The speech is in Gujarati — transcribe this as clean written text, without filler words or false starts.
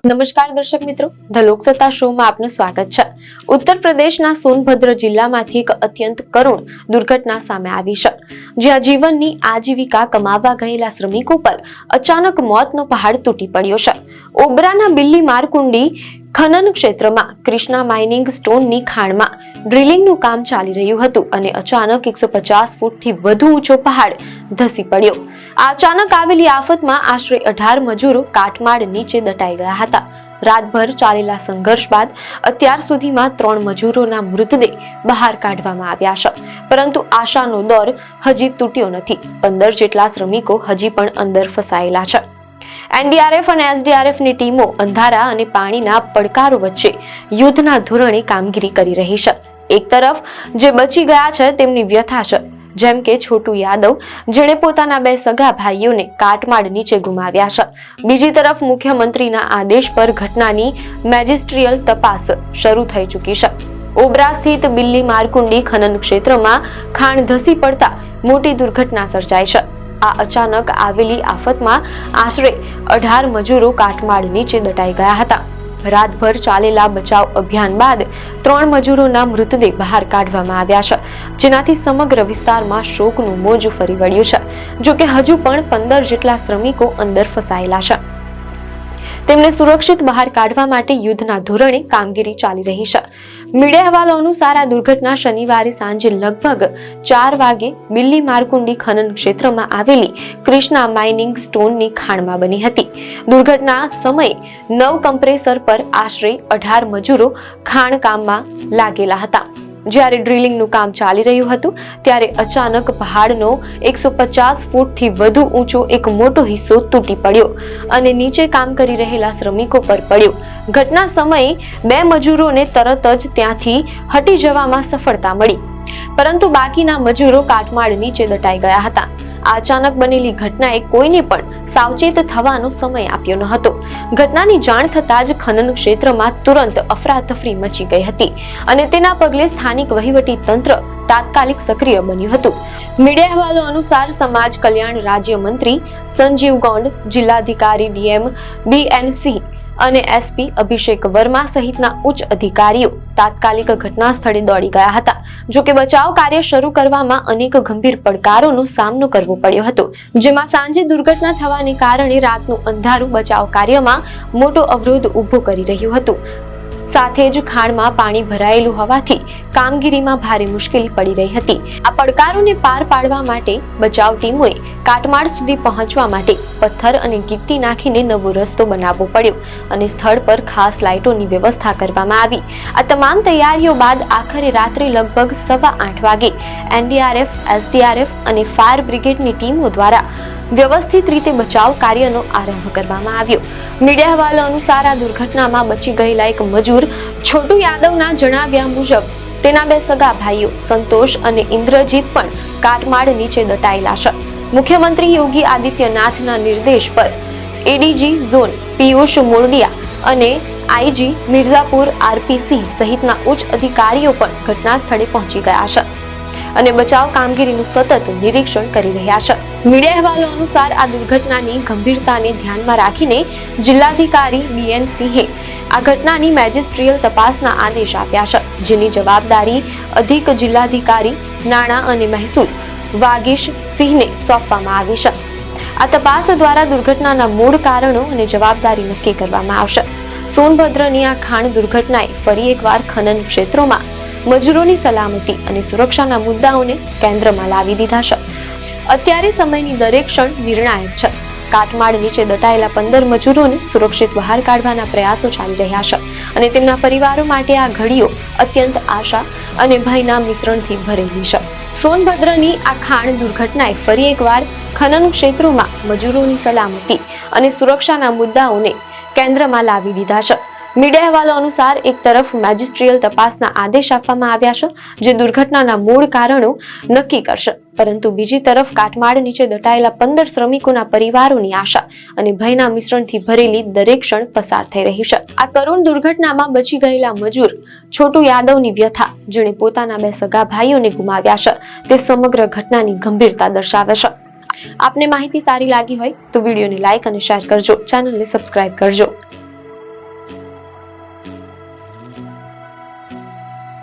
નમસ્કાર દર્શક મિત્રો, ધ લોકસત્તા શોમાં આપનું સ્વાગત છે। ઉત્તર પ્રદેશના સોનભદ્ર જિલ્લામાંથી એક અત્યંત કરુણ દુર્ઘટના સામે આવી છે, જ્યાં જીવનની આજીવિકા કમાવા ગયેલા શ્રમિકો પર અચાનક મોતનો પહાડ તૂટી પડ્યો છે। ઓબરાના બિલ્લી મારકુંડી ખનન ક્ષેત્રમાં ક્રિષ્ના માઇનિંગ સ્ટોનની ખાણમાં ડ્રિલિંગનું કામ ચાલી રહ્યું હતું અને અચાનક 150 ફૂટથી વધુ ઊંચો પહાડ ધસી પડ્યો। આ અચાનક આવેલી આફતમાં આશરે 18 મજૂરો કાટમાળ નીચે દટાઈ ગયા હતા। રાતભર ચાલેલા સંઘર્ષ બાદ અત્યાર સુધીમાં 3 મજૂરોના મૃતદેહ બહાર કાઢવામાં આવ્યા છે, પરંતુ આશાનો દોર હજી તૂટ્યો નથી। 15 જેટલા શ્રમિકો હજી પણ અંદર ફસાયેલા છે। એનડીઆરએફ અને એસડીઆરએફની ટીમો અંધારા અને પાણીના પડકારો વચ્ચે યુદ્ધના ધોરણે કામગીરી કરી રહી છે। એક તરફ જે બચી ગયા છે તેમની વ્યથા છે, જેમ કે છોટુ યાદવ, જેણે પોતાના 2 સગા ભાઈઓને કાટમાળ નીચે ગુમાવ્યા છે। બીજી તરફ મુખ્યમંત્રીના આદેશ પર ઘટનાની મેજિસ્ટ્રીયલ તપાસ શરૂ થઈ ચૂકી છે। ઓબરા સ્થિત બિલ્લી મારકુંડી ખનન ક્ષેત્રમાં ખાણ ધસી પડતા મોટી દુર્ઘટના સર્જાઈ છે। આ અચાનક આવેલી આફતમાં આશરે 18 મજૂરો કાટમાળ નીચે દટાઈ ગયા હતા। રાતભર ચાલેલા બચાવ અભિયાન બાદ 3 મજૂરોના મૃતદેહ બહાર કાઢવામાં આવ્યા છે, જેનાથી સમગ્ર વિસ્તારમાં શોકનું મોજું ફરી વળ્યું છે। જોકે હજુ પણ 15 જેટલા શ્રમિકો અંદર ફસાયેલા છે। તેમને સુરક્ષિત બહાર કાઢવા માટે યુદ્ધના ધોરણે કામગીરી ચાલી રહી છે। મીડિયા અહેવાલો અનુસાર આ દુર્ઘટના શનિવારે સાંજે લગભગ 4 વાગે બિલ્લી મારકુંડી ખનન ક્ષેત્રમાં આવેલી ક્રિષ્ના માઇનિંગ સ્ટોનની ખાણમાં બની હતી। દુર્ઘટના સમયે 9 કમ્પ્રેસર પર આશરે 18 મજૂરો ખાણ કામમાં લાગેલા હતા। જ્યારે ડ્રિલિંગનું કામ ચાલી રહ્યું હતું ત્યારે અચાનક પહાડનો 150 ફૂટથી વધુ ઊંચો એક મોટો હિસ્સો તૂટી પડ્યો અને નીચે કામ કરી રહેલા શ્રમિકો પર પડ્યો। ઘટના સમયે 2 મજૂરોને તરત જ ત્યાંથી હટી જવામાં સફળતા મળી, પરંતુ બાકીના મજૂરો કાટમાળ નીચે દટાઈ ગયા હતા। આ અચાનક બનેલી ઘટનાએ કોઈને પણ સાવચેત થવાનો સમય આપ્યો ન હતો। ઘટનાની જાણ થતાં જ ખનન ક્ષેત્રમાં તુરંત અફરાતફરી મચી ગઈ હતી અને તેના પગલે સ્થાનિક વહીવટી તંત્ર તાત્કાલિક સક્રિય બન્યું હતું। મીડિયા અહેવાલો અનુસાર સમાજ કલ્યાણ રાજ્ય મંત્રી સંજીવ ગોંડ, જિલ્લાધિકારી ડીએમ BN સિંહ અને એસપી અભિષેક વર્મા સહિતના ઉચ્ચ અધિકારીઓ તાત્કાલિક ઘટના સ્થળે દોડી ગયા હતા। જો કે બચાવ કાર્ય શરૂ કરવામાં અનેક ગંભીર પડકારોનો સામનો કરવો પડ્યો હતો, જેમાં સાંજે દુર્ઘટના થવાને કારણે રાતનું અંધારું બચાવ કાર્યમાં મોટો અવરોધ ઊભો કરી રહ્યું હતું। સાથે જ ખાણમાં પાણી ભરાયેલું હોવાથી કામગીરીમાં ભારે મુશ્કેલી પડી રહી હતી। આ પડકારોને પાર પાડવા માટે બચાવ ટીમોએ કાટમાળ સુધી પહોંચવા માટે પથ્થર અને ગિટ્ટી નાખીને નવો રસ્તો બનાવવો પડ્યો અને સ્થળ પર ખાસ લાઇટોની વ્યવસ્થા કરવામાં આવી। આ તમામ તૈયારીઓ બાદ આખરે રાત્રે લગભગ 8:15 વાગે એનડીઆરએફ, એસડીઆરએફ અને ફાયર બ્રિગેડની ટીમો દ્વારા વ્યવસ્થિત રીતે બચાવ કાર્યનો આરંભ કરવામાં આવ્યો। મીડિયા અહેવાલો અનુસાર આ દુર્ઘટનામાં બચી ગયેલા એક મજૂર છોટુ યાદવના જણાવ્યા મુજબ તેના 2 સગા ભાઈઓ સંતોષ અને ઇન્દ્રજીત પણ કાટમાળ નીચે દટાયેલા છે। મુખ્યમંત્રી યોગી આદિત્યનાથના નિર્દેશ પર એડીજી ઝોન પિયુષ મોરડિયા અને આઈજી મિર્ઝાપુર આરપીસી સહિતના ઉચ્ચ અધિકારીઓ પણ ઘટના સ્થળે પહોંચી ગયા છે અને બચાવ કામગીરીનું સતત નિરીક્ષણ કરી રહ્યા છે। મીડિયા અહેવાલો અનુસાર આ દુર્ઘટનાની ગંભીરતાને ધ્યાનમાં રાખીને જિલ્લાધિકારી BN સિંહે આ ઘટનાની મેજિસ્ટ્રીયલ તપાસના આદેશ આપ્યા છે, જેની જવાબદારી અધિક જિલ્લાધિકારી નાણાં અને મહેસૂલ વાગીશ સિંહને સોંપવામાં આવી છે। આ તપાસ દ્વારા દુર્ઘટનાના મૂળ કારણો અને જવાબદારી નક્કી કરવામાં આવશે। સોનભદ્રની આ ખાણ દુર્ઘટનાએ ફરી એકવાર ખનન ક્ષેત્રોમાં મજૂરોની સલામતી અને સુરક્ષાના મુદ્દાઓને કેન્દ્રમાં લાવી દીધા છે। અત્યારે સમયની દરેક ક્ષણ નિર્ણાયક છે। કાટમાળ નીચે દટાયેલા 15 મજૂરોને સુરક્ષિત બહાર કાઢવાના પ્રયાસો ચાલી રહ્યા છે અને તેમના પરિવારો માટે આ ઘડીઓ અત્યંત આશા અને ભયના મિશ્રણથી ભરેલી છે। સોનભદ્રની આ ખાણ દુર્ઘટનાએ ફરી એકવાર ખનન ક્ષેત્રોમાં મજૂરોની સલામતી અને સુરક્ષાના મુદ્દાઓને કેન્દ્રમાં લાવી દીધા છે। મીડિયા અહેવાલો અનુસાર એક તરફ મેજિસ્ટ્રીયલ તપાસના આદેશ આપવામાં આવ્યા છે, જે દુર્ઘટનાના મૂળ કારણો નક્કી કરશે, પરંતુ બીજી તરફ કાટમાળ નીચે દટાયેલા 15 શ્રમિકોના પરિવારોની આશા અને ભયના મિશ્રણથી ભરેલી દરેક ક્ષણ પસાર થઈ રહી છે। આ કરુણ દુર્ઘટનામાં બચી ગયેલા મજૂર છોટુ યાદવની વ્યથા, જેણે પોતાના 2 સગા ભાઈઓને ગુમાવ્યા છે, તે સમગ્ર ઘટનાની ગંભીરતા દર્શાવે છે। આપને માહિતી સારી લાગી હોય તો વિડીયોને લાઈક અને શેર કરજો, ચેનલને સબસ્ક્રાઇબ કરજો।